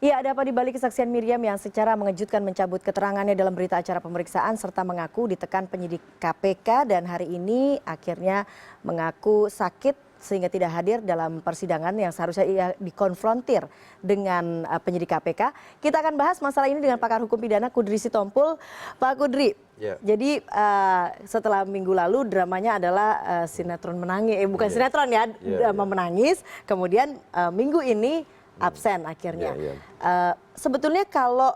Iya, ada apa di balik kesaksian Miriam yang secara mengejutkan mencabut keterangannya dalam berita acara pemeriksaan serta mengaku ditekan penyidik KPK dan hari ini akhirnya mengaku sakit sehingga tidak hadir dalam persidangan yang seharusnya ia dikonfrontir dengan penyidik KPK. Kita akan bahas masalah ini dengan pakar hukum pidana Kudri Sitompul. Pak Kudri, jadi setelah minggu lalu dramanya adalah sinetron menangis, bukan sinetron ya, drama menangis. Kemudian minggu ini absen akhirnya. Sebetulnya kalau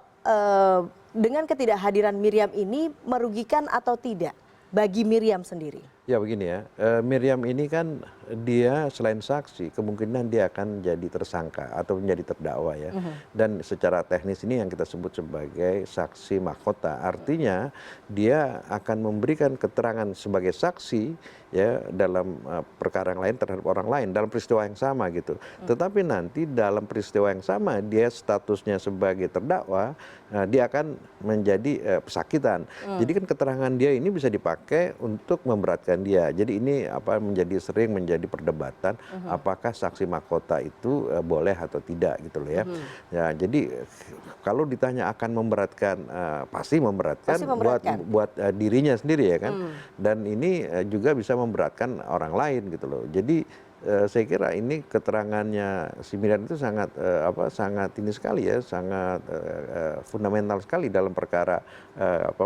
dengan ketidakhadiran Miriam ini merugikan atau tidak bagi Miriam sendiri? Ya begini ya, Miriam ini kan dia selain saksi kemungkinan dia akan jadi tersangka atau menjadi terdakwa ya. Dan secara teknis ini yang kita sebut sebagai saksi mahkota. Artinya dia akan memberikan keterangan sebagai saksi ya dalam perkara yang lain terhadap orang lain dalam peristiwa yang sama gitu. Tetapi nanti dalam peristiwa yang sama dia statusnya sebagai terdakwa, dia akan menjadi pesakitan. Jadi kan keterangan dia ini bisa dipakai untuk memberatkan dia. Jadi ini sering menjadi perdebatan apakah saksi mahkota itu boleh atau tidak gitu loh ya. Ya jadi kalau ditanya akan memberatkan pasti memberatkan, buat dirinya sendiri ya kan. Dan ini juga bisa memberatkan orang lain gitu loh. Jadi saya kira ini keterangannya si Miriam itu sangat ini sekali ya, sangat fundamental sekali dalam perkara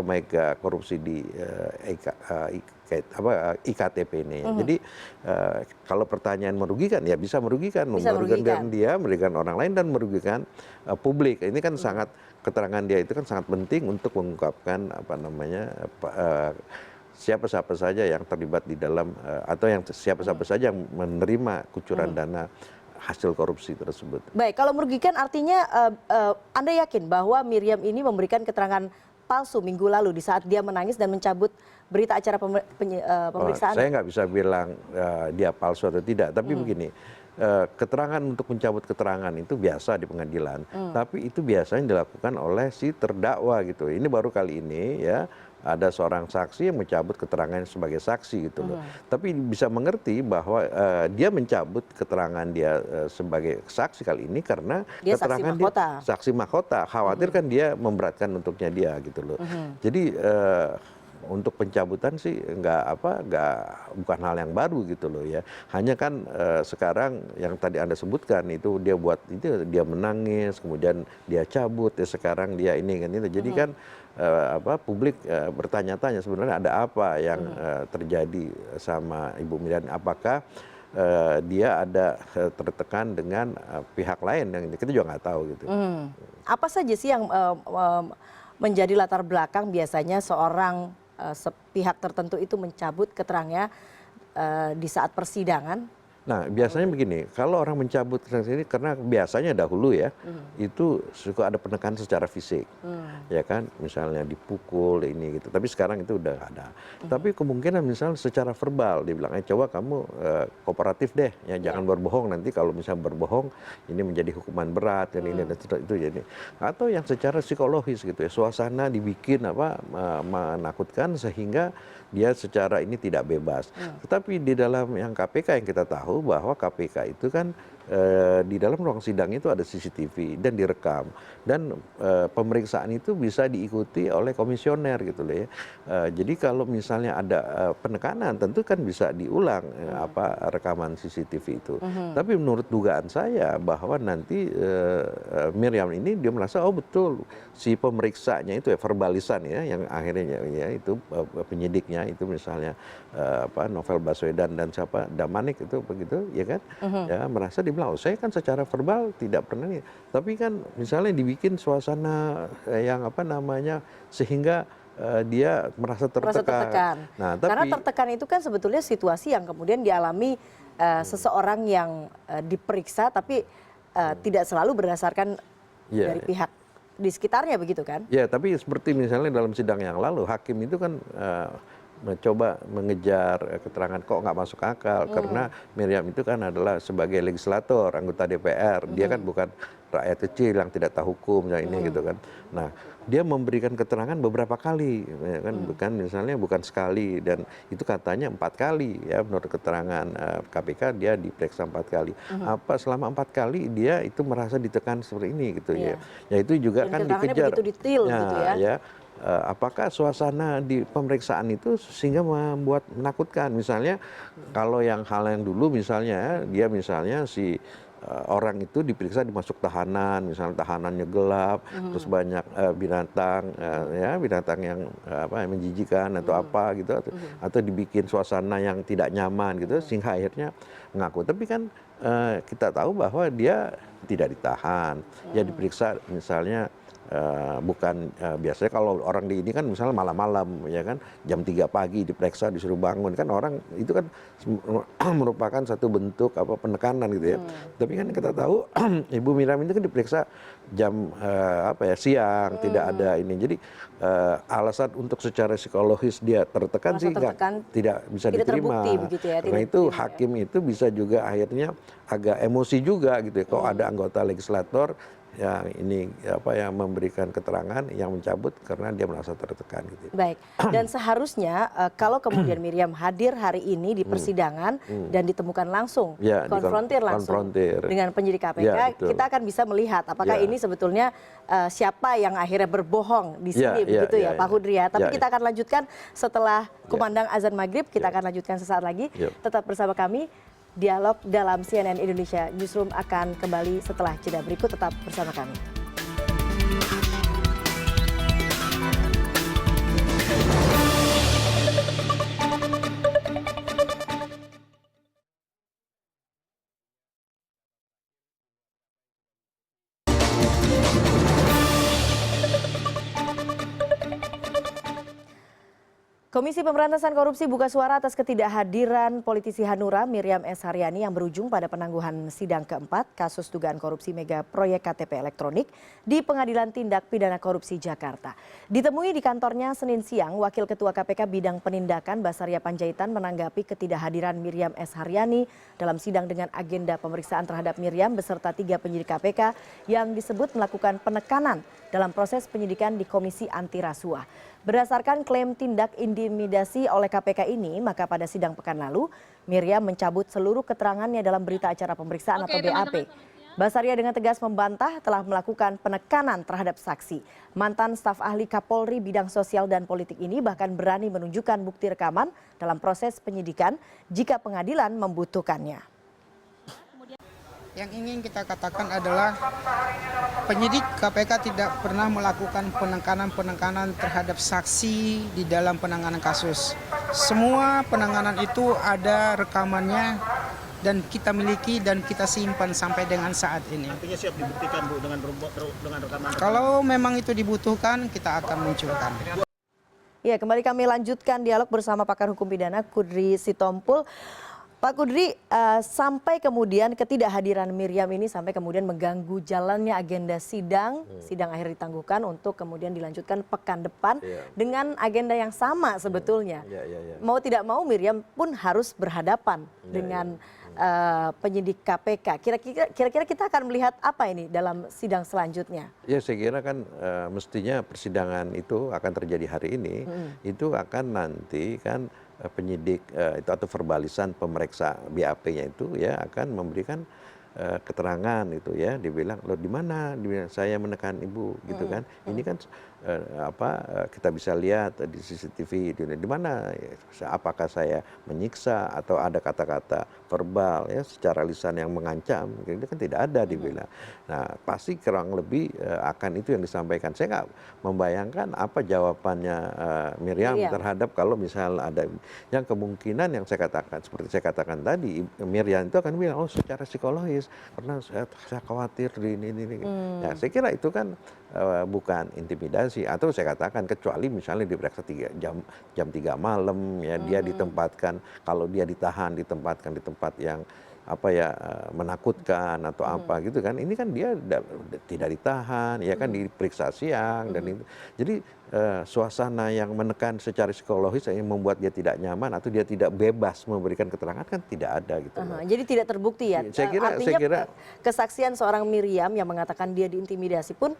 mega korupsi di IKTP ini. Jadi kalau pertanyaan merugikan ya bisa merugikan dia, merugikan orang lain dan merugikan publik. Ini kan sangat keterangan dia itu kan sangat penting untuk mengungkapkan siapa-siapa saja yang terlibat di dalam atau yang siapa-siapa saja yang menerima kucuran dana hasil korupsi tersebut. Baik, kalau merugikan artinya Anda yakin bahwa Miriam ini memberikan keterangan palsu minggu lalu di saat dia menangis dan mencabut berita acara pemeriksaan? Saya nggak bisa bilang dia palsu atau tidak, tapi begini. Keterangan untuk mencabut keterangan itu biasa di pengadilan, tapi itu biasanya dilakukan oleh si terdakwa gitu. Ini baru kali ini ya ada seorang saksi yang mencabut keterangan sebagai saksi gitu loh. Tapi bisa mengerti bahwa dia mencabut keterangan dia sebagai saksi kali ini karena dia keterangan dia saksi mahkota. Khawatir kan dia memberatkan untuknya dia gitu loh. Jadi untuk pencabutan sih bukan hal yang baru gitu loh ya. Hanya kan sekarang yang tadi Anda sebutkan itu dia menangis, kemudian dia cabut, ya sekarang dia ini kan itu. Jadi kan publik bertanya-tanya sebenarnya ada apa yang terjadi sama Ibu Miriam, apakah dia ada tertekan dengan pihak lain yang kita juga nggak tahu gitu. Apa saja sih yang menjadi latar belakang biasanya seorang pihak tertentu itu mencabut keterangannya di saat persidangan? Nah biasanya begini, kalau orang mencabut keterangan ini karena biasanya dahulu ya itu suka ada penekanan secara fisik, ya kan, misalnya dipukul ini gitu. Tapi sekarang itu udah nggak ada. Tapi kemungkinan misalnya secara verbal dibilang, coba kamu kooperatif deh, ya jangan berbohong, nanti kalau misalnya berbohong ini menjadi hukuman berat dan ini dan itu jadi. Atau yang secara psikologis gitu ya, suasana dibikin menakutkan sehingga dia secara ini tidak bebas. Tetapi di dalam yang KPK yang kita tahu bahwa KPK itu kan di dalam ruang sidang itu ada CCTV dan direkam, dan pemeriksaan itu bisa diikuti oleh komisioner gitu loh ya. Jadi kalau misalnya ada penekanan tentu kan bisa diulang rekaman CCTV itu. Tapi menurut dugaan saya bahwa nanti Miriam ini dia merasa betul si pemeriksanya itu ya, verbalisan ya, yang akhirnya ya itu penyidiknya itu misalnya Novel Baswedan dan siapa Damanik itu begitu ya kan, ya merasa dibilang saya kan secara verbal tidak pernah nih, tapi kan misalnya dibikin suasana yang sehingga dia merasa tertekan. Nah, karena tertekan itu kan sebetulnya situasi yang kemudian dialami seseorang yang diperiksa tapi tidak selalu berdasarkan dari pihak di sekitarnya begitu kan? Ya, tapi seperti misalnya dalam sidang yang lalu hakim itu kan mencoba mengejar keterangan kok nggak masuk akal karena Miriam itu kan adalah sebagai legislator anggota DPR, dia kan bukan rakyat kecil yang tidak tahu hukum yang ini gitu kan. Nah dia memberikan keterangan beberapa kali, ya kan, bukan misalnya bukan sekali, dan itu katanya 4 kali ya menurut keterangan KPK dia diperiksa 4 kali. Apa selama 4 kali dia itu merasa ditekan seperti ini gitu ya. Ya itu juga Dan kan keterangannya dikejar. begitu detail gitu ya. Apakah suasana di pemeriksaan itu sehingga membuat menakutkan? Misalnya kalau yang hal yang dulu misalnya dia misalnya si orang itu diperiksa dimasuk tahanan, misalnya tahanannya gelap, terus banyak binatang ya binatang yang menjijikan atau apa gitu, atau dibikin suasana yang tidak nyaman gitu sehingga akhirnya mengaku. Tapi kan kita tahu bahwa dia tidak ditahan, dia diperiksa misalnya bukan biasanya kalau orang di ini kan misalnya malam-malam ya kan jam 3 pagi diperiksa disuruh bangun kan orang itu kan merupakan satu bentuk penekanan gitu ya. Tapi kan kita tahu Ibu Miriam itu kan diperiksa jam siang, tidak ada ini. Jadi alasan untuk secara psikologis dia tertekan sih tidak bisa diterima. Karena itu hakim itu bisa juga akhirnya agak emosi juga gitu ya. Kalau ada anggota legislator yang ini yang memberikan keterangan yang mencabut karena dia merasa tertekan gitu. Baik. Dan seharusnya kalau kemudian Miriam hadir hari ini di persidangan dan ditemukan langsung, konfrontir langsung dengan penyidik KPK, kita akan bisa melihat apakah ini sebetulnya siapa yang akhirnya berbohong di sini begitu ya Pak Hudri ya. Tapi kita akan lanjutkan setelah kumandang azan maghrib, kita akan lanjutkan sesaat lagi. Tetap bersama kami. Dialog dalam CNN Indonesia Newsroom akan kembali setelah jeda berikut, tetap bersama kami. Komisi Pemberantasan Korupsi buka suara atas ketidakhadiran politisi Hanura Miriam S. Haryani yang berujung pada penangguhan sidang keempat kasus dugaan korupsi mega proyek KTP elektronik di Pengadilan Tindak Pidana Korupsi Jakarta. Ditemui di kantornya Senin siang, Wakil Ketua KPK Bidang Penindakan Basaria Panjaitan menanggapi ketidakhadiran Miriam S. Haryani dalam sidang dengan agenda pemeriksaan terhadap Miriam beserta 3 penyidik KPK yang disebut melakukan penekanan dalam proses penyidikan di Komisi Anti Rasuah. Berdasarkan klaim tindak intimidasi oleh KPK ini, maka pada sidang pekan lalu, Miriam mencabut seluruh keterangannya dalam berita acara pemeriksaan atau BAP. Basaria dengan tegas membantah telah melakukan penekanan terhadap saksi. Mantan staf ahli Kapolri bidang sosial dan politik ini bahkan berani menunjukkan bukti rekaman dalam proses penyidikan jika pengadilan membutuhkannya. Yang ingin kita katakan adalah penyidik KPK tidak pernah melakukan penekanan terhadap saksi di dalam penanganan kasus. Semua penanganan itu ada rekamannya dan kita miliki dan kita simpan sampai dengan saat ini. Artinya siap dibuktikan Bu dengan rekaman. Kalau memang itu dibutuhkan kita akan munculkan. Ya, kembali kami lanjutkan dialog bersama pakar hukum pidana Kudri Sitompul. Pak Kudri, sampai kemudian ketidakhadiran Miriam ini sampai kemudian mengganggu jalannya agenda sidang, sidang akhir ditangguhkan untuk kemudian dilanjutkan pekan depan dengan agenda yang sama sebetulnya. Mau tidak mau Miriam pun harus berhadapan dengan penyidik KPK. Kira-kira kita akan melihat apa ini dalam sidang selanjutnya? Ya, saya kira kan mestinya persidangan itu akan terjadi hari ini, itu akan nanti kan penyidik itu atau verbalisan pemeriksa BAP-nya itu ya akan memberikan keterangan itu ya, dibilang loh di mana saya menekan ibu gitu kan, ini kan kita bisa lihat di CCTV di mana apakah saya menyiksa atau ada kata-kata verbal ya secara lisan yang mengancam, itu kan tidak ada dibilang. Nah pasti kurang lebih akan itu yang disampaikan. Saya nggak membayangkan apa jawabannya Miriam terhadap kalau misal ada yang kemungkinan yang saya katakan seperti saya katakan tadi, Miriam itu akan bilang oh secara psikologis karena saya khawatir di ini. Ya saya kira itu kan bukan intimidasi, atau saya katakan kecuali misalnya diperiksa jam 3 malam ya dia ditempatkan, kalau dia ditahan ditempatkan di tempat yang menakutkan atau apa gitu kan, ini kan dia tidak ditahan ya kan, diperiksa siang dan itu. Jadi suasana yang menekan secara psikologis yang membuat dia tidak nyaman atau dia tidak bebas memberikan keterangan kan tidak ada gitu loh. Jadi tidak terbukti ya. Artinya kesaksian seorang Miriam yang mengatakan dia diintimidasi pun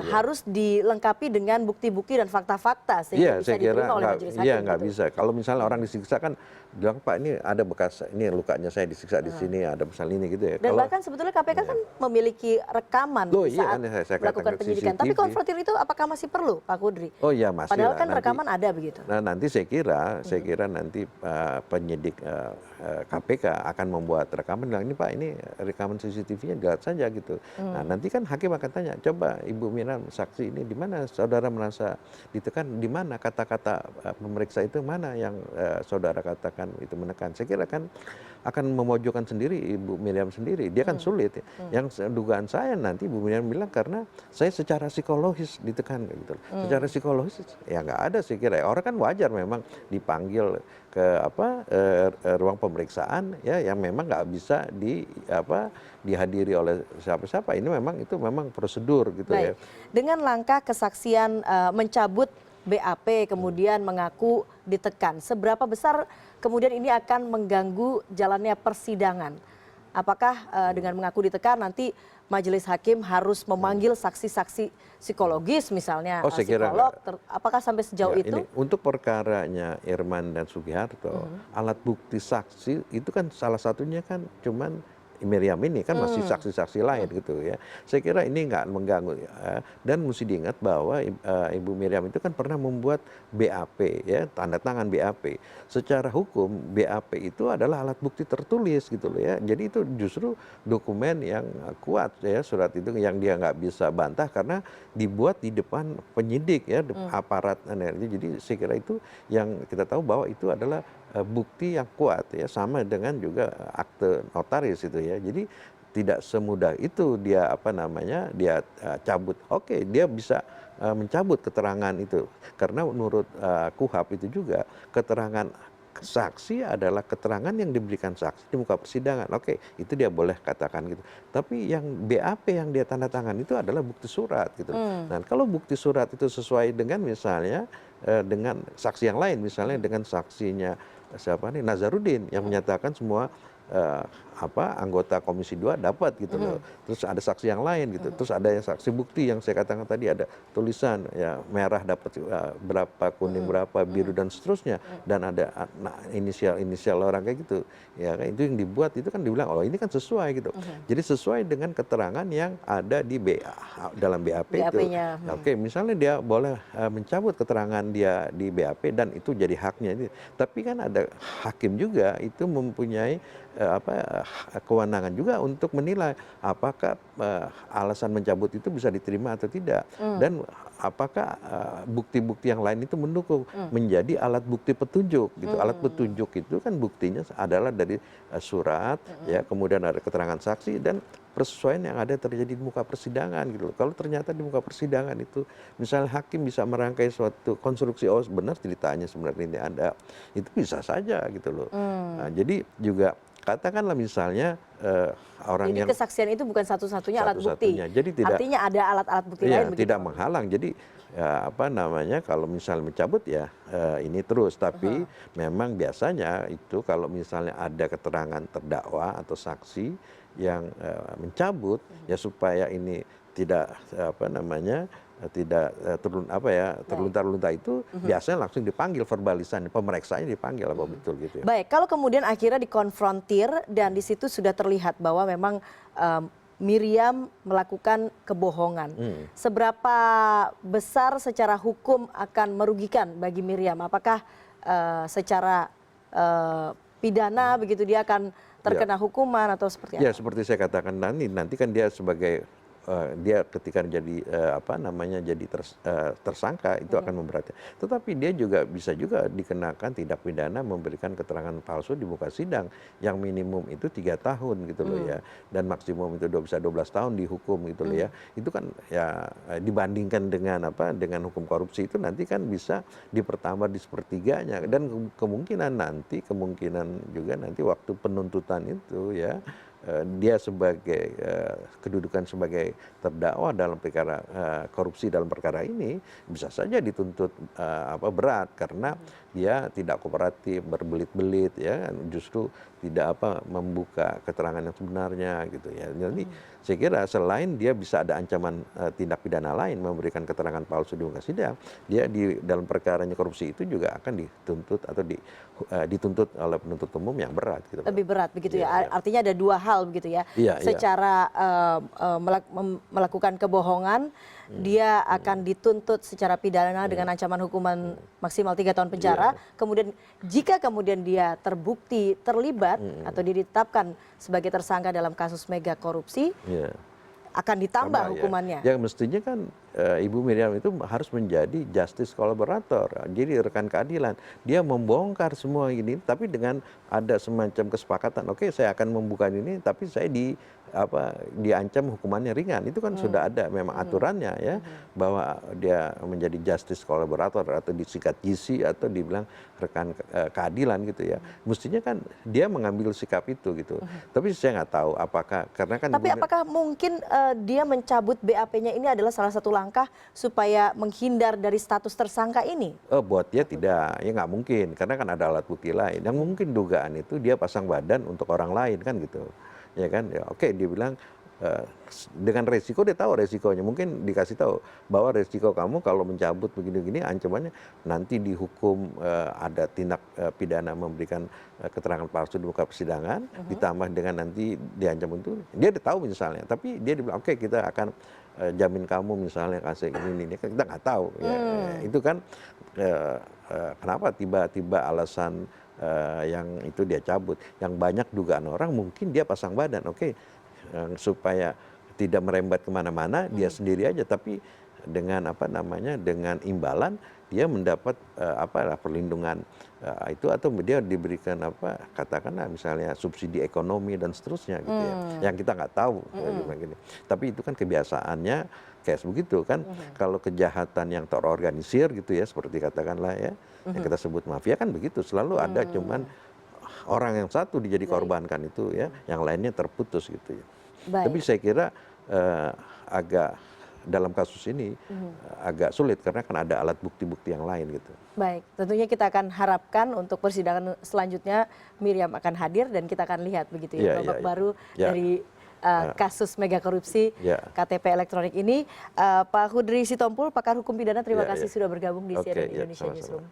harus dilengkapi dengan bukti-bukti dan fakta-fakta sehingga bisa diterima oleh majelis hakim. Iya, nggak bisa. Kalau misalnya orang disiksa kan bilang, Pak ini ada bekas, ini lukanya saya disiksa di sini, ada misalnya ini gitu ya. Dan bahkan sebetulnya KPK kan memiliki rekaman saat melakukan penyidikan. Tapi konfrontir itu apakah masih perlu, Pak Kudri? Oh iya masih. Padahal kan rekaman ada begitu. Nah nanti saya kira nanti penyidik KPK akan membuat rekaman, bilang ini Pak ini rekaman CCTV-nya lihat saja gitu. Nah nanti kan hakim akan tanya, coba Ibu Miriam saksi ini di mana saudara merasa ditekan, di mana kata-kata pemeriksa itu mana yang saudara katakan itu menekan. Saya kira kan akan memojokkan sendiri Ibu Miriam sendiri, dia kan sulit ya. Yang dugaan saya nanti Ibu Miriam bilang karena saya secara psikologis ditekan gitu. Secara psikologis ya nggak ada sih kira. Orang kan wajar memang dipanggil ke ruang pemeriksaan ya yang memang nggak bisa dihadiri oleh siapa-siapa. Ini memang prosedur gitu. Baik. Ya. Dengan langkah kesaksian mencabut BAP kemudian mengaku ditekan, seberapa besar kemudian ini akan mengganggu jalannya persidangan? Apakah dengan mengaku ditekan nanti majelis hakim harus memanggil saksi-saksi psikologis misalnya, psikolog, apakah sampai sejauh itu? Ini, untuk perkaranya Irman dan Sugiharto, alat bukti saksi itu kan salah satunya kan cuman Miriam ini kan masih saksi-saksi lain gitu ya. Saya kira ini nggak mengganggu dan mesti diingat bahwa Ibu Miriam itu kan pernah membuat BAP ya, tanda tangan BAP. Secara hukum BAP itu adalah alat bukti tertulis gitu loh ya. Jadi itu justru dokumen yang kuat ya, surat itu yang dia nggak bisa bantah karena dibuat di depan penyidik ya, aparat energi. Jadi saya kira itu yang kita tahu bahwa itu adalah bukti yang kuat ya, sama dengan juga akte notaris itu ya. Jadi tidak semudah itu dia dia cabut. Oke, dia bisa mencabut keterangan itu karena menurut KUHP itu juga keterangan saksi adalah keterangan yang diberikan saksi di muka persidangan. Oke, itu dia boleh katakan gitu. Tapi yang BAP yang dia tanda tangan itu adalah bukti surat gitu. Nah, kalau bukti surat itu sesuai dengan misalnya dengan saksi yang lain, misalnya dengan saksinya siapa nih Nazarudin yang menyatakan semua anggota Komisi 2 dapat gitu loh. Terus ada saksi yang lain gitu. Terus ada yang saksi bukti yang saya katakan tadi ada tulisan ya merah dapat berapa, kuning berapa, biru dan seterusnya dan ada inisial orang kayak gitu. Ya kan itu yang dibuat itu kan dibilang oh ini kan sesuai gitu. Jadi sesuai dengan keterangan yang ada di dalam BAP itu. Oke, misalnya dia boleh mencabut keterangan dia di BAP dan itu jadi haknya. Tapi kan ada hakim juga itu mempunyai kewenangan juga untuk menilai apakah alasan mencabut itu bisa diterima atau tidak dan apakah bukti-bukti yang lain itu mendukung menjadi alat bukti petunjuk gitu. Alat petunjuk itu kan buktinya adalah dari surat ya, kemudian ada keterangan saksi dan persesuaian yang ada terjadi di muka persidangan gitu. Kalau ternyata di muka persidangan itu misalnya hakim bisa merangkai suatu konstruksi oh benar ceritanya sebenarnya ini ada, itu bisa saja gitu loh. Nah, jadi juga katakanlah misalnya orang jadi yang kesaksian itu bukan satu-satunya alat bukti. Jadi artinya ada alat-alat bukti lain begitu. Tidak menghalang. Jadi ya, kalau misalnya mencabut ya ini terus. Tapi memang biasanya itu kalau misalnya ada keterangan terdakwa atau saksi yang mencabut ya supaya ini tidak tidak terlunta-lunta itu biasanya langsung dipanggil verbalisan, pemeriksaannya dipanggil apa betul gitu ya. Baik, kalau kemudian akhirnya dikonfrontir dan di situ sudah terlihat bahwa memang Miriam melakukan kebohongan. Seberapa besar secara hukum akan merugikan bagi Miriam? Apakah secara pidana begitu dia akan terkena hukuman atau seperti apa? Ya, seperti saya katakan nanti kan dia sebagai dia ketika jadi jadi tersangka itu akan memberatkan. Tetapi dia juga bisa juga dikenakan tindak pidana memberikan keterangan palsu di muka sidang yang minimum itu 3 tahun gitu loh ya, dan maksimum itu bisa 12 tahun dihukum gitu loh ya. Itu kan ya dibandingkan dengan hukum korupsi itu nanti kan bisa dipertambah di sepertiganya dan kemungkinan juga nanti waktu penuntutan itu ya dia sebagai kedudukan sebagai terdakwa dalam perkara korupsi dalam perkara ini bisa saja dituntut berat karena dia tidak kooperatif, berbelit-belit ya, justru tidak membuka keterangan yang sebenarnya gitu ya. Jadi saya kira selain dia bisa ada ancaman tindak pidana lain memberikan keterangan palsu di muka sidang, dia di dalam perkaranya korupsi itu juga akan dituntut atau dituntut oleh penuntut umum yang berat gitu. Lebih berat begitu Iya, ya. iya. Artinya ada dua hal begitu ya. Iya, iya. Secara melakukan kebohongan, dia akan dituntut secara pidana dengan ancaman hukuman maksimal 3 tahun penjara. Kemudian jika kemudian dia terbukti terlibat atau ditetapkan sebagai tersangka dalam kasus mega korupsi, Iya. akan ditambah Sama, hukumannya. Ya mestinya kan Ibu Miriam itu harus menjadi justice collaborator, jadi rekan keadilan. Dia membongkar semua ini, tapi dengan ada semacam kesepakatan. Oke, saya akan membuka ini, tapi saya diancam hukumannya ringan. Itu kan sudah ada memang aturannya ya, bahwa dia menjadi justice collaborator atau disingkat JC atau dibilang rekan keadilan gitu ya. Mestinya kan dia mengambil sikap itu gitu. Tapi saya nggak tahu apakah karena kan. Tapi apakah mungkin dia mencabut BAP-nya ini adalah salah satu langkah supaya menghindar dari status tersangka ini? Buat dia tidak, ya nggak mungkin, karena kan ada alat bukti lain. Yang mungkin dugaan itu dia pasang badan untuk orang lain kan gitu, ya kan? Ya, oke, dia bilang dengan resiko dia tahu resikonya. Mungkin dikasih tahu bahwa resiko kamu kalau mencabut begini-gini ancamannya nanti dihukum ada tindak pidana memberikan keterangan palsu di muka persidangan, ditambah dengan nanti diancam itu. Dia udah tahu misalnya, tapi dia bilang oke, kita akan jamin kamu misalnya kasih ini kita nggak tahu ya, itu kan kenapa tiba-tiba alasan yang itu dia cabut, yang banyak dugaan orang mungkin dia pasang badan supaya tidak merembat kemana-mana dia sendiri aja, tapi dengan dengan imbalan dia mendapat perlindungan itu atau dia diberikan katakanlah misalnya subsidi ekonomi dan seterusnya gitu ya, yang kita nggak tahu gini. Tapi itu kan kebiasaannya kayak begitu kan. Kalau kejahatan yang terorganisir gitu ya, seperti katakanlah ya yang kita sebut mafia kan begitu, selalu ada cuman orang yang satu dijadi korbankan itu ya, yang lainnya terputus gitu ya. Tapi saya kira agak dalam kasus ini agak sulit karena kan ada alat bukti-bukti yang lain gitu. Baik, tentunya kita akan harapkan untuk persidangan selanjutnya Miriam akan hadir dan kita akan lihat begitu ya babak baru dari kasus mega korupsi KTP elektronik ini. Pak Hudri Sitompul, pakar hukum pidana, terima kasih sudah bergabung di CNN Indonesia Newsroom.